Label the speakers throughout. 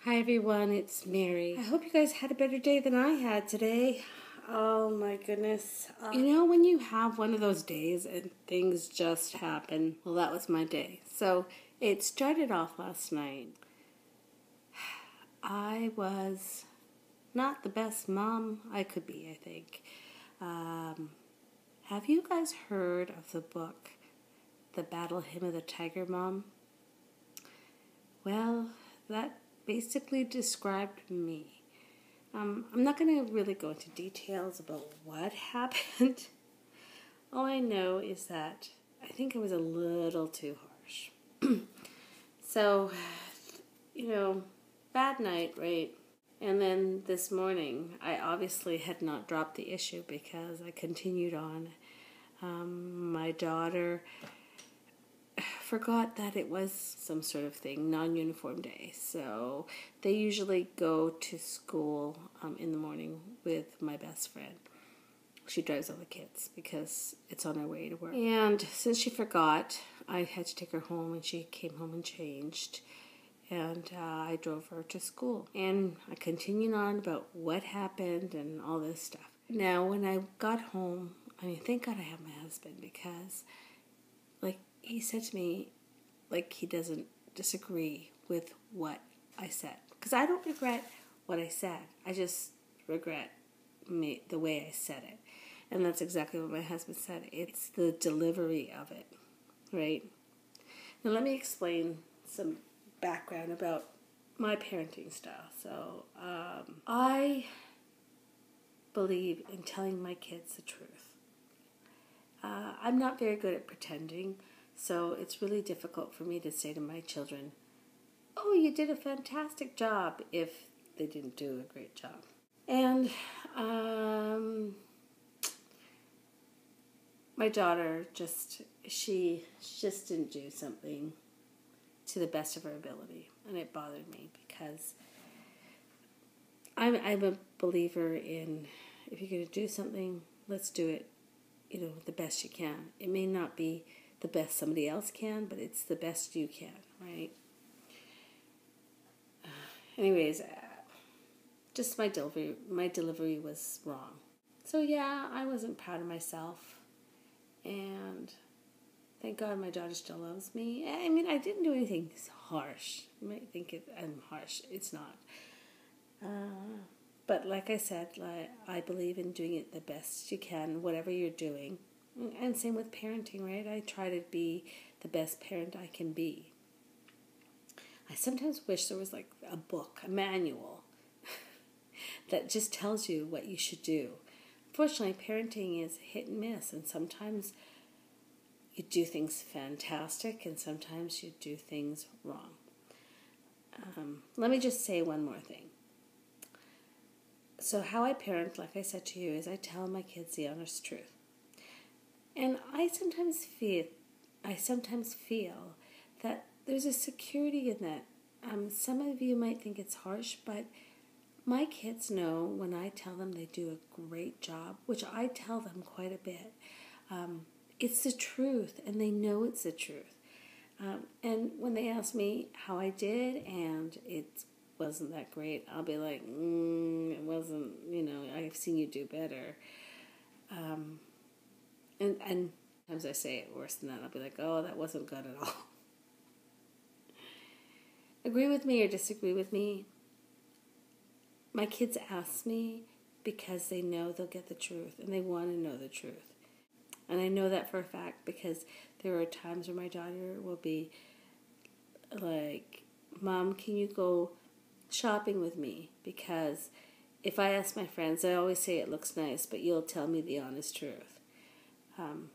Speaker 1: Hi everyone, it's Mary. I hope you guys had a better day than I had today. Oh my goodness. When you have one of those days and things just happen, well, that was my day. So it started off last night. I was not the best mom I could be, I think. Have you guys heard of the book, The Battle Hymn of the Tiger Mom? Well, that basically described me. I'm not going to really go into details about what happened. All I know is that I think I was a little too harsh. So, bad night, right? And then this morning, I obviously had not dropped the issue because I continued on. My daughter forgot that it was some sort of thing, non-uniform day. So they usually go to school in the morning with my best friend. She drives all the kids because it's on our way to work. And since she forgot, I had to take her home, and she came home and changed. And I drove her to school. And I continued on about what happened and all this stuff. Now, when I got home, thank God I have my husband, because he said to me, he doesn't disagree with what I said. Because I don't regret what I said. I just regret the way I said it. And that's exactly what my husband said. It's the delivery of it, right? Now let me explain some background about my parenting style. So I believe in telling my kids the truth. I'm not very good at pretending. So it's really difficult for me to say to my children, "Oh, you did a fantastic job," if they didn't do a great job. And my daughter she just didn't do something to the best of her ability, and it bothered me because I'm a believer in, if you're going to do something, let's do it, the best you can. It may not be the best somebody else can, but it's the best you can, right? Anyways, just my delivery was wrong. So yeah, I wasn't proud of myself, and thank God my daughter still loves me. I didn't do anything harsh. You might think I'm harsh. It's not. But like I said, I believe in doing it the best you can, whatever you're doing. And same with parenting, right? I try to be the best parent I can be. I sometimes wish there was a book, a manual, that just tells you what you should do. Unfortunately, parenting is hit and miss, and sometimes you do things fantastic, and sometimes you do things wrong. Let me just say one more thing. So how I parent, like I said to you, is I tell my kids the honest truth. And I sometimes feel that there's a security in that. Some of you might think it's harsh, but my kids know when I tell them they do a great job, which I tell them quite a bit. It's the truth, and they know it's the truth. And when they ask me how I did and it wasn't that great, I'll be like, it wasn't, I've seen you do better. And sometimes I say it worse than that. I'll be like, oh, that wasn't good at all. Agree with me or disagree with me, my kids ask me because they know they'll get the truth, and they want to know the truth. And I know that for a fact because there are times where my daughter will be like, "Mom, can you go shopping with me? Because if I ask my friends, I always say it looks nice, but you'll tell me the honest truth."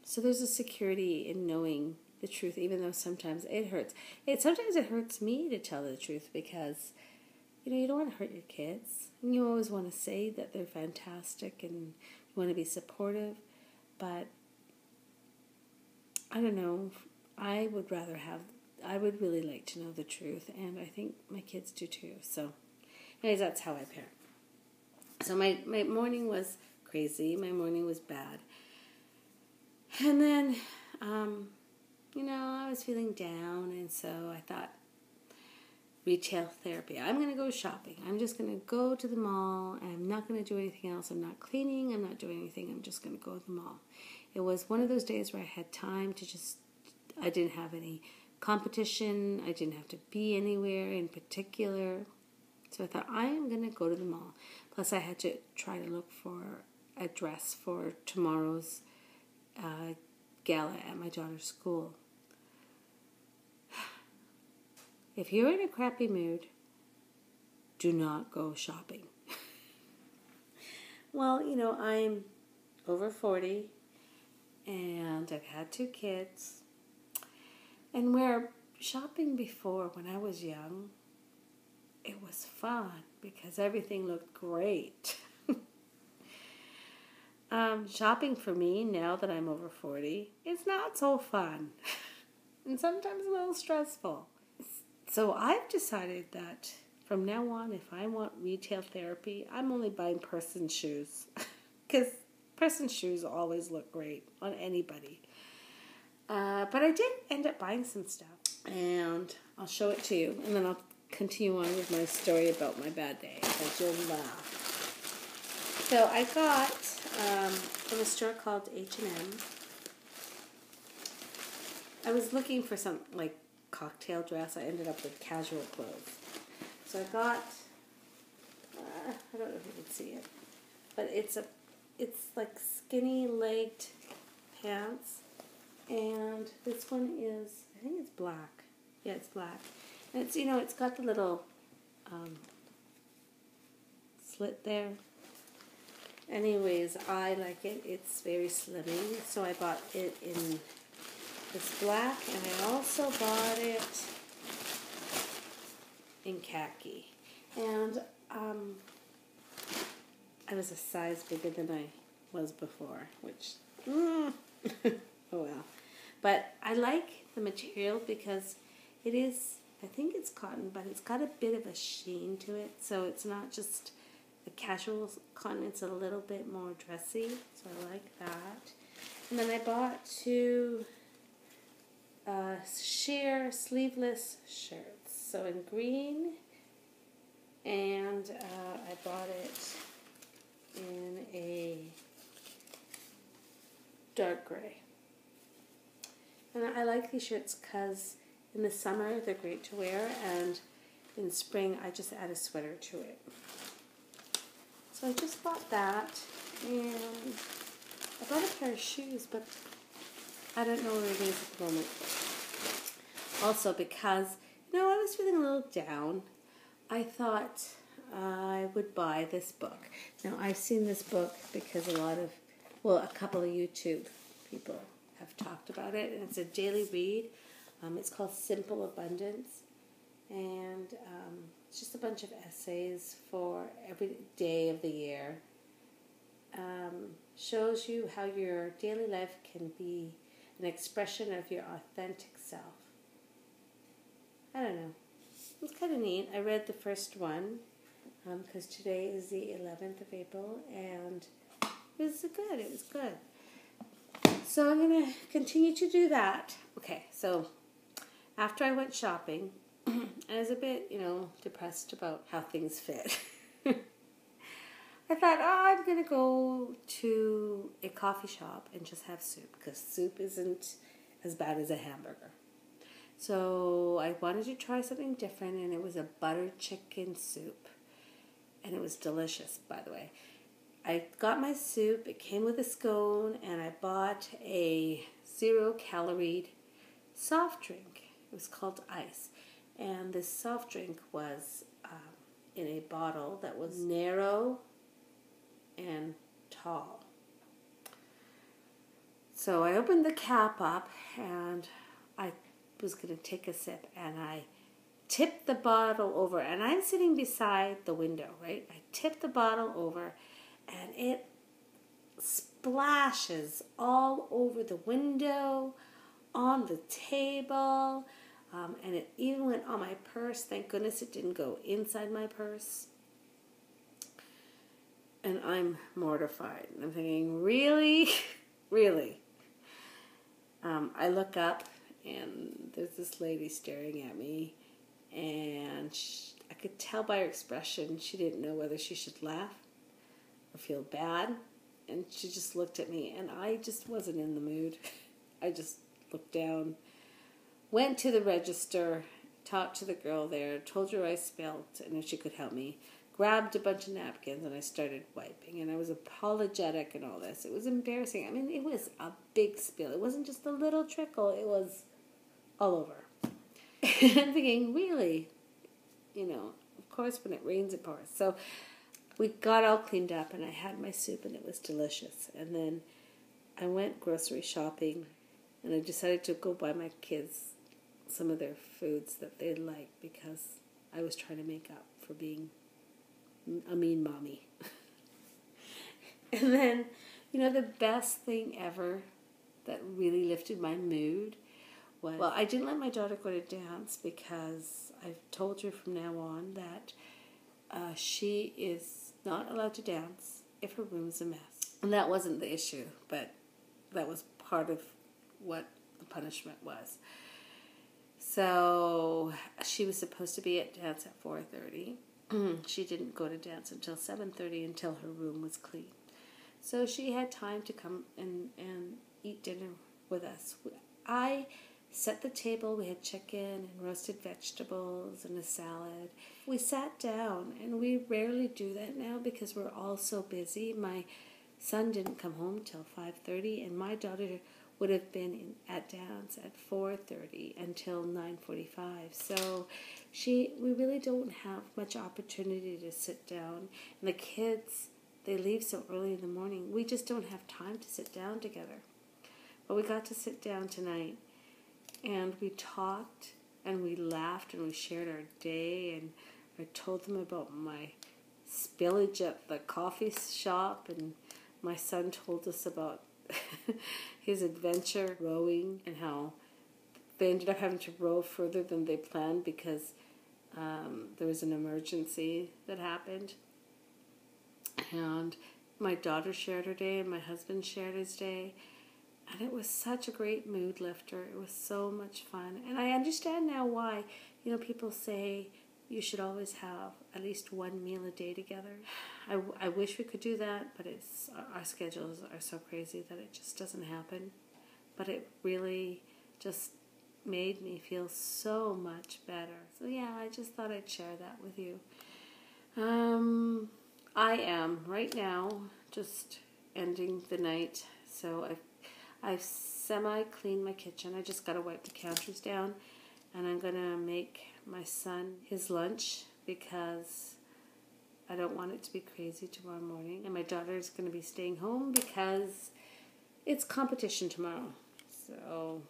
Speaker 1: So there's a security in knowing the truth, even though sometimes it hurts. Sometimes it hurts me to tell the truth because, you don't want to hurt your kids. And you always want to say that they're fantastic and you want to be supportive. But, I don't know, I would really like to know the truth, and I think my kids do too. So, anyways, that's how I parent. So my morning was crazy. My morning was bad. And then, I was feeling down, and so I thought, retail therapy. I'm going to go shopping. I'm just going to go to the mall. And I'm not going to do anything else. I'm not cleaning. I'm not doing anything. I'm just going to go to the mall. It was one of those days where I had time to just, I didn't have any competition. I didn't have to be anywhere in particular. So I thought, I am going to go to the mall. Plus I had to try to look for a dress for tomorrow's gala at my daughter's school. If you're in a crappy mood, do not go shopping. Well, you know, I'm over 40 and I've had 2 kids. And where shopping before, when I was young, it was fun because everything looked great. Shopping for me, now that I'm over 40, is not so fun. And sometimes a little stressful. So I've decided that from now on, if I want retail therapy, I'm only buying person shoes. Because person shoes always look great on anybody. But I did end up buying some stuff. And I'll show it to you. And then I'll continue on with my story about my bad day. Because you'll laugh. So I got from a store called H&M. I was looking for some, like, cocktail dress. I ended up with casual clothes. So I got, I don't know if you can see it, but it's like skinny legged pants, and this one is, I think it's black. Yeah, it's black. And it's, you know, it's got the little slit there. Anyways, I like it. It's very slimming, so I bought it in this black, and I also bought it in khaki. And I was a size bigger than I was before, which, oh well. But I like the material because it is, I think it's cotton, but it's got a bit of a sheen to it, so it's not just a casual cotton, it's a little bit more dressy, so I like that. And then I bought 2 sheer sleeveless shirts, so in green, and I bought it in a dark gray. And I like these shirts because in the summer they're great to wear, and in spring I just add a sweater to it. So I just bought that, and I bought a pair of shoes, but I don't know where it is at the moment. Also because, you know, I was feeling a little down, I thought I would buy this book. Now, I've seen this book because a couple of YouTube people have talked about it, and it's a daily read. It's called Simple Abundance, and it's just a bunch of essays for every day of the year. Shows you how your daily life can be an expression of your authentic self. I don't know. It's kind of neat. I read the first one because today is the 11th of April, and it was good. It was good. So I'm going to continue to do that. Okay, so after I went shopping, I was a bit, you know, depressed about how things fit. I thought, I'm going to go to a coffee shop and just have soup, because soup isn't as bad as a hamburger. So I wanted to try something different, and it was a buttered chicken soup. And it was delicious, by the way. I got my soup, it came with a scone, and I bought a 0-calorie soft drink. It was called Ice. And this soft drink was in a bottle that was narrow and tall. So I opened the cap up, and I was going to take a sip, and I tipped the bottle over, and I'm sitting beside the window, right? I tipped the bottle over, and it splashes all over the window, on the table, and it even went on my purse. Thank goodness it didn't go inside my purse. And I'm mortified. I'm thinking, really? Really? I look up, and there's this lady staring at me, and I could tell by her expression she didn't know whether she should laugh or feel bad, and she just looked at me, and I just wasn't in the mood. I just looked down, went to the register, talked to the girl there, told her I spilled and if she could help me, grabbed a bunch of napkins, and I started wiping, and I was apologetic and all this. It was embarrassing. I mean, it was a big spill. It wasn't just a little trickle. It was all over. And I'm thinking, really? You know, of course, when it rains, it pours. So we got all cleaned up, and I had my soup, and it was delicious. And then I went grocery shopping, and I decided to go buy my kids some of their foods that they like, because I was trying to make up for being a mean mommy. And then, you know, the best thing ever that really lifted my mood was, well, I didn't let my daughter go to dance because I've told her from now on that she is not allowed to dance if her room is a mess. And that wasn't the issue, but that was part of what the punishment was. So she was supposed to be at dance at 4:30. She didn't go to dance until 7:30 until her room was clean. So she had time to come and eat dinner with us. I set the table. We had chicken and roasted vegetables and a salad. We sat down, and we rarely do that now because we're all so busy. My son didn't come home till 5:30, and my daughter would have been at dance at 4:30 until 9:45. So we really don't have much opportunity to sit down. And the kids, they leave so early in the morning. We just don't have time to sit down together. But we got to sit down tonight, and we talked, and we laughed, and we shared our day, and I told them about my spillage at the coffee shop, and my son told us about his adventure rowing and how they ended up having to row further than they planned because there was an emergency that happened. And my daughter shared her day, and my husband shared his day, and it was such a great mood lifter. It was so much fun, and I understand now why, you know, people say you should always have at least one meal a day together. I wish we could do that, but our schedules are so crazy that it just doesn't happen. But it really just made me feel so much better. So yeah, I just thought I'd share that with you. I am right now just ending the night, so I've semi-cleaned my kitchen. I just got to wipe the counters down, and I'm going to make my son his lunch because I don't want it to be crazy tomorrow morning. And my daughter's going to be staying home because it's competition tomorrow. So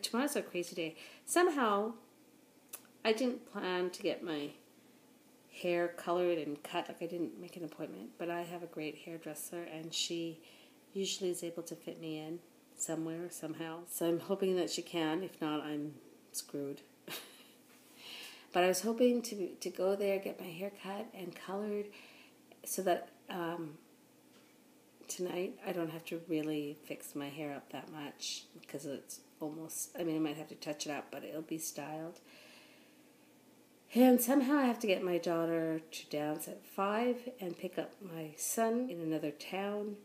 Speaker 1: tomorrow's a crazy day. Somehow, I didn't plan to get my hair colored and cut. Like, I didn't make an appointment, but I have a great hairdresser, and she usually is able to fit me in somewhere, somehow. So I'm hoping that she can. If not, I'm screwed. But I was hoping to go there, get my hair cut and colored, so that tonight I don't have to really fix my hair up that much, because it's almost, I mean, I might have to touch it up, but it'll be styled. And somehow I have to get my daughter to dance at 5 and pick up my son in another town,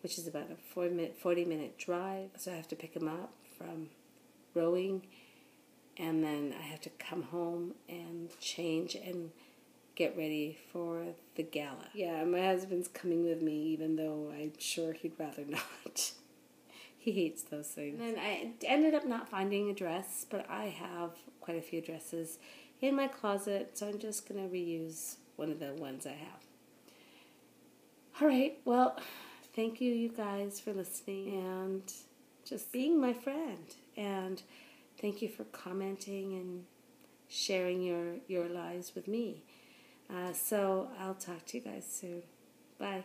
Speaker 1: which is about a 40-minute drive. So I have to pick him up from rowing, and then I have to come home and change and get ready for the gala. Yeah, my husband's coming with me, even though I'm sure he'd rather not. He hates those things. And then I ended up not finding a dress, but I have quite a few dresses in my closet, so I'm just going to reuse one of the ones I have. All right, well, thank you guys for listening and just being my friend. And thank you for commenting and sharing your lives with me. So I'll talk to you guys soon. Bye.